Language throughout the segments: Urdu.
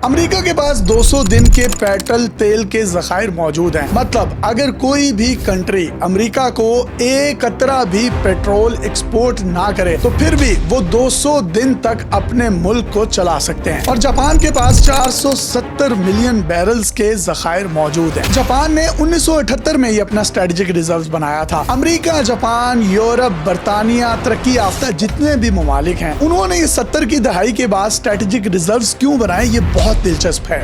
امریکہ کے پاس 200 دن کے پیٹرول تیل کے ذخائر موجود ہیں۔ مطلب اگر کوئی بھی کنٹری امریکہ کو ایک قطرہ بھی پیٹرول ایکسپورٹ نہ کرے تو پھر بھی وہ 200 دن تک اپنے ملک کو چلا سکتے ہیں۔ اور جاپان کے پاس 470 ملین بیرلز کے ذخائر موجود ہیں۔ جاپان نے 1978 میں یہ اپنا اسٹریٹجک ریزروز بنایا تھا۔ امریکہ، جاپان، یورپ، برطانیہ، ترقی یافتہ جتنے بھی ممالک ہیں، انہوں نے یہ 70 کی دہائی کے بعد اسٹریٹجک ریزروز کیوں بنائے، یہ بہت دلچسپ ہے۔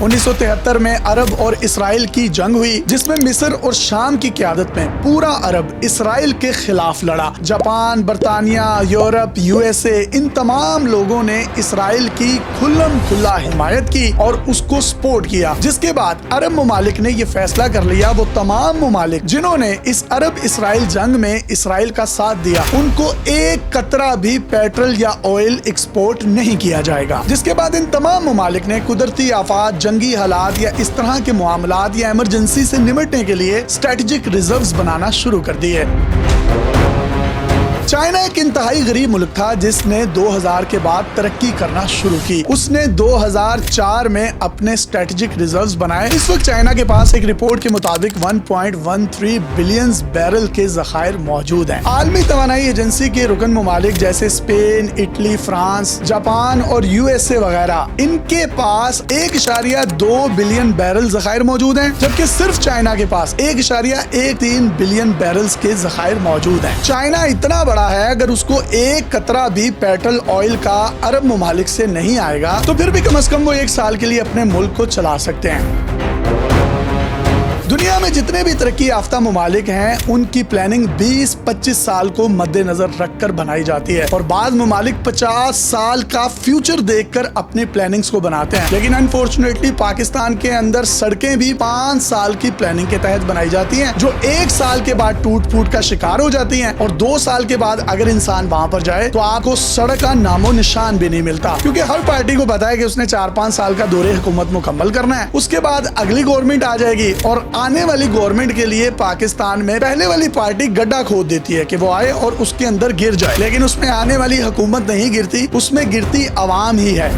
1973 میں عرب اور اسرائیل کی جنگ ہوئی، جس میں مصر اور شام کی قیادت میں پورا عرب اسرائیل کے خلاف لڑا۔ جاپان، برطانیہ، یورپ، USA ان تمام لوگوں نے اسرائیل کی کھلم کھلا حمایت کی اور اس کو سپورٹ کیا، جس کے بعد عرب ممالک نے یہ فیصلہ کر لیا وہ تمام ممالک جنہوں نے اس عرب اسرائیل جنگ میں اسرائیل کا ساتھ دیا، ان کو ایک قطرہ بھی پیٹرول یا آئل ایکسپورٹ نہیں کیا جائے گا۔ جس کے بعد ان تمام ممالک نے قدرتی آفات، جنگی حالات یا اس طرح کے معاملات یا ایمرجنسی سے نمٹنے کے لیے اسٹریٹجک ریزروز بنانا شروع کر دیے۔ چائنا ایک انتہائی غریب ملک تھا جس نے 2000 کے بعد ترقی کرنا شروع کی۔ اس نے 2004 میں اپنے اسٹریٹجک ریزروز بنائے۔ اس وقت چائنا کے پاس ایک رپورٹ کے مطابق 1.13 بلین بیرل کے ذخائر موجود ہیں۔ عالمی توانائی ایجنسی کے رکن ممالک جیسے اسپین، اٹلی، فرانس، جاپان اور USA وغیرہ، ان کے پاس 1.2 بلین بیرل ذخائر موجود ہیں، جبکہ صرف چائنا کے پاس 1.13 بلین بیرلز کے ذخائر موجود ہیں۔ چائنا اتنا بڑا ہے، اگر اس کو ایک قطرہ بھی پیٹرول آئل کا عرب ممالک سے نہیں آئے گا تو پھر بھی کم از کم وہ 1 سال کے لیے اپنے ملک کو چلا سکتے ہیں۔ دنیا میں جتنے بھی ترقی یافتہ ممالک ہیں، ان کی پلاننگ 20-25 سال کو مد نظر رکھ کر بنائی جاتی ہے، اور بعض ممالک 50 سال کا فیوچر دیکھ کر اپنی پلاننگز کو بناتے ہیں۔ لیکن انفارچونیٹلی پاکستان کے اندر سڑکیں بھی 5 سال کی پلاننگ کے تحت بنائی جاتی ہیں، جو 1 سال کے بعد ٹوٹ پھوٹ کا شکار ہو جاتی ہیں، اور 2 سال کے بعد اگر انسان وہاں پر جائے تو آپ کو سڑک کا نام و نشان بھی نہیں ملتا، کیونکہ ہر پارٹی کو پتا ہے کہ اس نے 4-5 سال کا دور حکومت مکمل کرنا ہے۔ اس کے بعد اگلی گورنمنٹ آ جائے گی، اور آنے والی گورنمنٹ کے لیے پاکستان میں پہلے والی پارٹی گڈھا کھود دیتی ہے کہ وہ آئے اور اس کے اندر گر جائے، لیکن اس میں آنے والی حکومت نہیں گرتی، اس میں گرتی عوام ہی ہے۔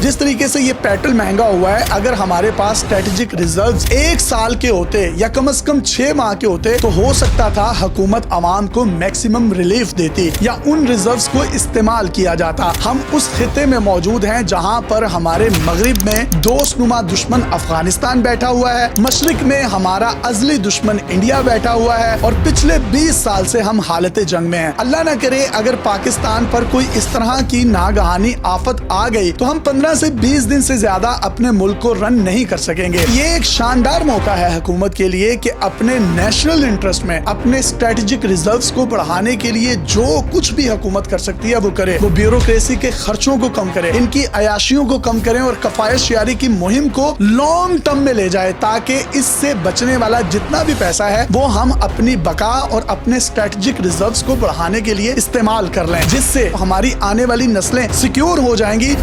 جس طریقے سے یہ پیٹرول مہنگا ہوا ہے، اگر ہمارے پاس اسٹریٹجک ریزروز 1 سال کے ہوتے یا کم از کم 6 ماہ کے ہوتے تو ہو سکتا تھا حکومت عوام کو میکسیمم ریلیف دیتی یا ان ریزروز کو استعمال کیا جاتا۔ ہم اس خطے میں موجود ہیں جہاں پر ہمارے مغرب میں دوست نما دشمن افغانستان بیٹھا ہوا ہے، مشرق میں ہمارا ازلی دشمن انڈیا بیٹھا ہوا ہے، اور پچھلے 20 سال سے ہم حالت جنگ میں ہیں۔ اللہ نہ کرے اگر پاکستان پر کوئی اس طرح کی ناگہانی آفت آ گئی تو ہم 15 سے 20 دن سے زیادہ اپنے ملک کو رن نہیں کر سکیں گے۔ یہ ایک شاندار موقع ہے حکومت کے لیے کہ اپنے نیشنل انٹرسٹ میں اپنے اسٹریٹجک ریزروز کو بڑھانے کے لیے جو کچھ بھی حکومت کر سکتی ہے وہ کرے۔ وہ بیوروکریسی کے خرچوں کو کم کرے، ان کی عیاشیوں کو کم کریں، اور کفایت شعاری کی مہم کو لانگ ٹرم میں لے جائے، تاکہ اس سے بچنے والا جتنا بھی پیسہ ہے وہ ہم اپنی بقا اور اپنے اسٹریٹجک ریزروز کو بڑھانے کے لیے استعمال کر لیں، جس سے ہماری آنے والی نسلیں سیکیور ہو جائیں گی۔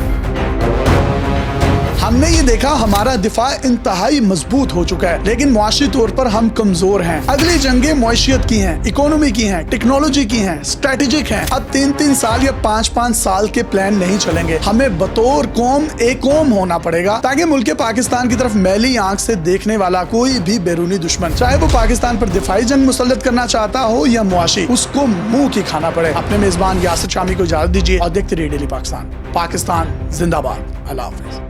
ہم نے یہ دیکھا ہمارا دفاع انتہائی مضبوط ہو چکا ہے، لیکن معاشی طور پر ہم کمزور ہیں۔ اگلی جنگیں معیشت کی ہیں، اکانومی کی ہیں، ٹیکنالوجی کی ہیں، اسٹریٹجک ہیں۔ اب 3-3 سال یا 5-5 سال کے پلان نہیں چلیں گے، ہمیں بطور قوم ایک قوم ہونا پڑے گا، تاکہ ملک پاکستان کی طرف میلی آنکھ سے دیکھنے والا کوئی بھی بیرونی دشمن، چاہے وہ پاکستان پر دفاعی جنگ مسلط کرنا چاہتا ہو یا معاشی، اس کو منہ کی کھانا پڑے۔ اپنے میزبان یاسر شامی کو اجازت دیجیے اور دیکھتے رہیے ڈیلی پاکستان۔ پاکستان زندہ باد۔ اللہ حافظ۔